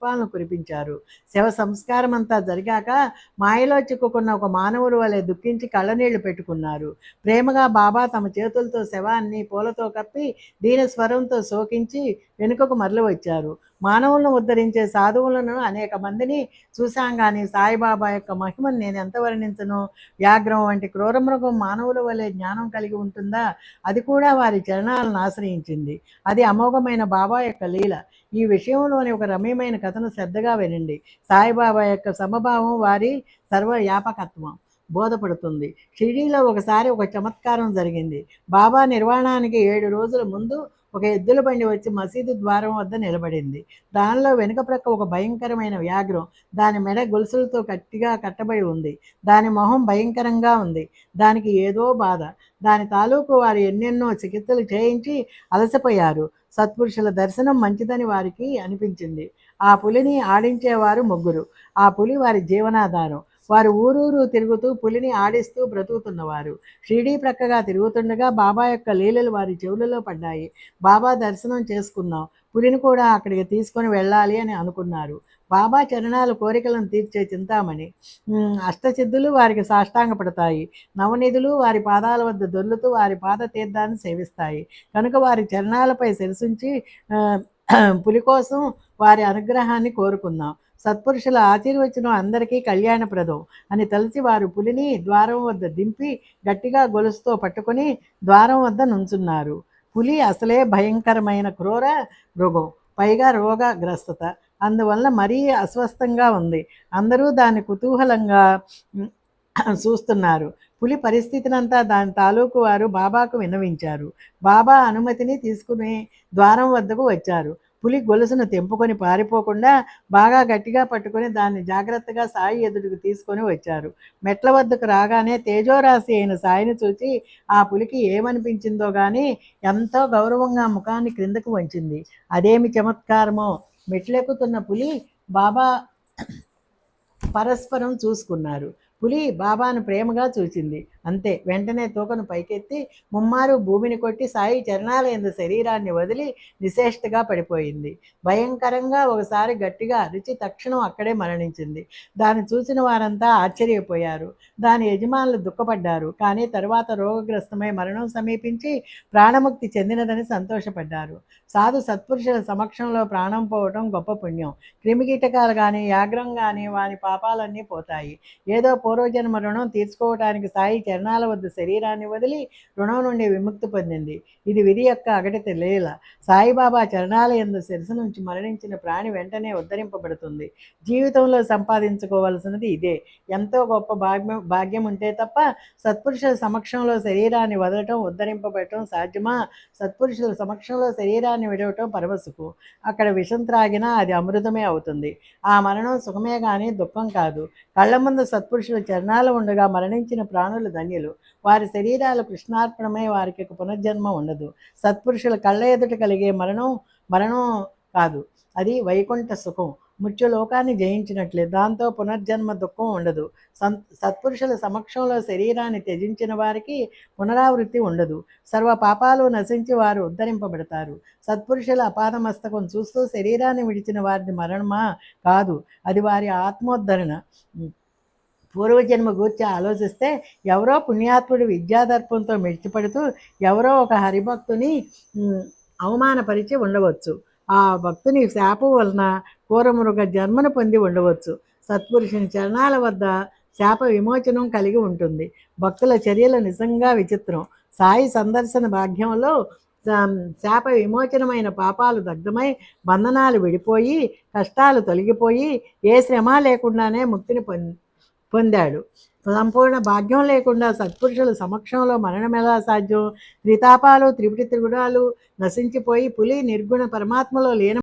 పుష్పాలను కురిపించారు. శవ సంస్కారం అంతా జరిగాక మాయలో చిక్కుకున్న ఒక మానవుడు వలె దుఃఖించి కళ్ళనీళ్లు పెట్టుకున్నారు. ప్రేమగా బాబా తమ చేతులతో శవాన్ని పూలతో కప్పి దీన స్వరంతో శోకించి వెనుకకు మరలి వచ్చారు. మానవులను ఉద్ధరించే సాధువులను అనేక మందిని చూశాం కానీ సాయిబాబా యొక్క మహిమను నేను ఎంత వర్ణించను. వ్యాఘ్రం వంటి క్రూరమృగం మానవుల వలె జ్ఞానం కలిగి ఉంటుందా? అది కూడా వారి చరణాలను ఆశ్రయించింది. అది అమోఘమైన బాబా యొక్క లీల. ఈ విషయంలోని ఒక రమ్యమైన కథను శ్రద్ధగా వినండి. సాయిబాబా యొక్క సమభావం వారి సర్వవ్యాపకత్వం బోధపడుతుంది. షిరిడీలో ఒకసారి ఒక చమత్కారం జరిగింది. బాబా నిర్వాణానికి 7 రోజుల ముందు ఒక ఎద్దుల బండి వచ్చి మసీదు ద్వారం వద్ద నిలబడింది. దానిలో వెనుక ప్రక్క ఒక భయంకరమైన వ్యాఘ్రం. దాని మెడ గొలుసులతో గట్టిగా కట్టబడి ఉంది. దాని మొహం భయంకరంగా ఉంది. దానికి ఏదో బాధ. దాని తాలూకు వారు ఎన్నెన్నో చికిత్సలు చేయించి అలసిపోయారు. సత్పురుషుల దర్శనం మంచిదని వారికి అనిపించింది. ఆ పులిని ఆడించేవారు 3. ఆ పులి వారి జీవనాధారం. వారు ఊరూరు తిరుగుతూ పులిని ఆడిస్తూ బ్రతుకుతున్నవారు. షిరిడీ ప్రక్కగా తిరుగుతుండగా బాబా యొక్క లీలలు వారి చెవులలో పడ్డాయి. బాబా దర్శనం చేసుకుందాం, పులిని కూడా అక్కడికి తీసుకొని వెళ్ళాలి అని అనుకున్నారు. బాబా చరణాలు కోరికలను తీర్చే చింతామణి. అష్టసిద్ధులు వారికి సాష్టాంగపడతాయి. నవనిధులు వారి పాదాల వద్ద దొర్లుతూ వారి పాద తీర్థాన్ని సేవిస్తాయి. కనుక వారి చరణాలపై శిరసుంచి పులి కోసం వారి అనుగ్రహాన్ని కోరుకుందాం. సత్పురుషుల ఆశీర్వచనం అందరికీ కళ్యాణప్రదం అని తలచి వారు పులిని ద్వారం వద్ద దింపి గట్టిగా గొలుసుతో పట్టుకొని ద్వారం వద్ద నుంచున్నారు. పులి అసలే భయంకరమైన క్రూర మృగం, పైగా రోగగ్రస్తత. అందువల్ల మరీ అస్వస్థంగా ఉంది. అందరూ దాన్ని కుతూహలంగా చూస్తున్నారు. పులి పరిస్థితినంతా దాని తాలూకు వారు బాబాకు విన్నవించారు. బాబా అనుమతిని తీసుకుని ద్వారం వద్దకు వచ్చారు. పులి గొలుసును తెంపుకొని పారిపోకుండా బాగా గట్టిగా పట్టుకొని దాన్ని జాగ్రత్తగా సాయి ఎదుటికి తీసుకొని వచ్చారు. మెట్ల వద్దకు రాగానే తేజోరాశి అయిన సాయిని చూసి ఆ పులికి ఏమనిపించిందో కానీ ఎంతో గౌరవంగా ముఖాన్ని క్రిందకు వంచింది. అదేమి చమత్కారమో! మెట్లెక్కుతున్న పులి బాబా పరస్పరం చూసుకున్నారు. పులి బాబాను ప్రేమగా చూచింది. అంతే. వెంటనే తోకను పైకెత్తి ముమ్మారు భూమిని కొట్టి సాయి చరణాల యందు శరీరాన్ని వదిలి నిశ్చేష్టగా పడిపోయింది. భయంకరంగా ఒకసారి గట్టిగా అరిచి తక్షణం అక్కడే మరణించింది. దాన్ని చూసిన వారంతా ఆశ్చర్యపోయారు. దాని యజమానులు దుఃఖపడ్డారు. కానీ తర్వాత రోగగ్రస్తమై మరణం సమీపించి ప్రాణముక్తి చెందినదని సంతోషపడ్డారు. సాధు సత్పురుషుల సమక్షంలో ప్రాణం పోవటం గొప్ప పుణ్యం. క్రిమికీటకాలు కానీ యాగ్రం కానీ వాని పాపాలన్నీ పోతాయి. ఏదో పూర్వజన్మ రుణం తీర్చుకోవటానికి సాయి చరణాల వద్ద శరీరాన్ని వదిలి రుణం నుండి విముక్తి పొందింది. ఇది విధి యొక్క అగటిత లీల. సాయిబాబా చరణాల యందు శిరసు నుంచి మరణించిన ప్రాణి వెంటనే ఉద్ధరింపబడుతుంది. జీవితంలో సంపాదించుకోవాల్సినది ఇదే. ఎంతో గొప్ప భాగ్యం ఉంటే తప్ప సత్పురుషుల సమక్షంలో శరీరాన్ని వదలటం, ఉద్ధరింపబడటం సాధ్యమా? సత్పురుషుల సమక్షంలో శరీరాన్ని విడవటం పరమసుఖం. అక్కడ విషం త్రాగినా అది అమృతమే అవుతుంది. ఆ మరణం సుఖమే కానీ దుఃఖం కాదు. కళ్ళ ముందు సత్పురుషుల చరణాలు ఉండగా మరణించిన ప్రాణులు ధన్యులు. వారి శరీరాలు కృష్ణార్పణమై వారికి పునర్జన్మ ఉండదు. సత్పురుషుల కళ్ళ ఎదుట కలిగే మరణం కాదు, అది వైకుంఠ సుఖం. మృత్యులోకాన్ని జయించినట్లే. దాంతో పునర్జన్మ దుఃఖం ఉండదు. సత్పురుషుల సమక్షంలో శరీరాన్ని త్యజించిన వారికి పునరావృత్తి ఉండదు. సర్వ పాపాలు నశించి వారు ఉద్ధరింపబడతారు. సత్పురుషుల అపాదమస్తకం చూస్తూ శరీరాన్ని విడిచిన వారిది మరణమా? కాదు, అది వారి ఆత్మోద్ధరణ. పూర్వజన్మ గూర్చి ఆలోచిస్తే ఎవరో పుణ్యాత్ముడు విద్యాదర్పంతో మెచ్చిపడుతూ ఎవరో ఒక హరిభక్తుని అవమానపరిచి ఉండవచ్చు. ఆ భక్తుని శాపం వలన క్రూరమృగ జన్మను పొంది ఉండవచ్చు. సత్పురుషుని చరణాల వద్ద శాప విమోచనం కలిగి ఉంటుంది. భక్తుల చర్యలు నిజంగా విచిత్రం. సాయి సందర్శన భాగ్యంలో శాప విమోచనమైన పాపాలు దగ్ధమై బంధనాలు విడిపోయి కష్టాలు తొలగిపోయి ఏ శ్రమ లేకుండానే ముక్తిని పొందాడు. సంపూర్ణ భాగ్యం లేకుండా సత్పురుషుల సమక్షంలో మరణం ఎలా సాధ్యం? త్రితాపాలు త్రిపుటి త్రిగుణాలు నశించిపోయి పులి నిర్గుణ పరమాత్మలో లీనం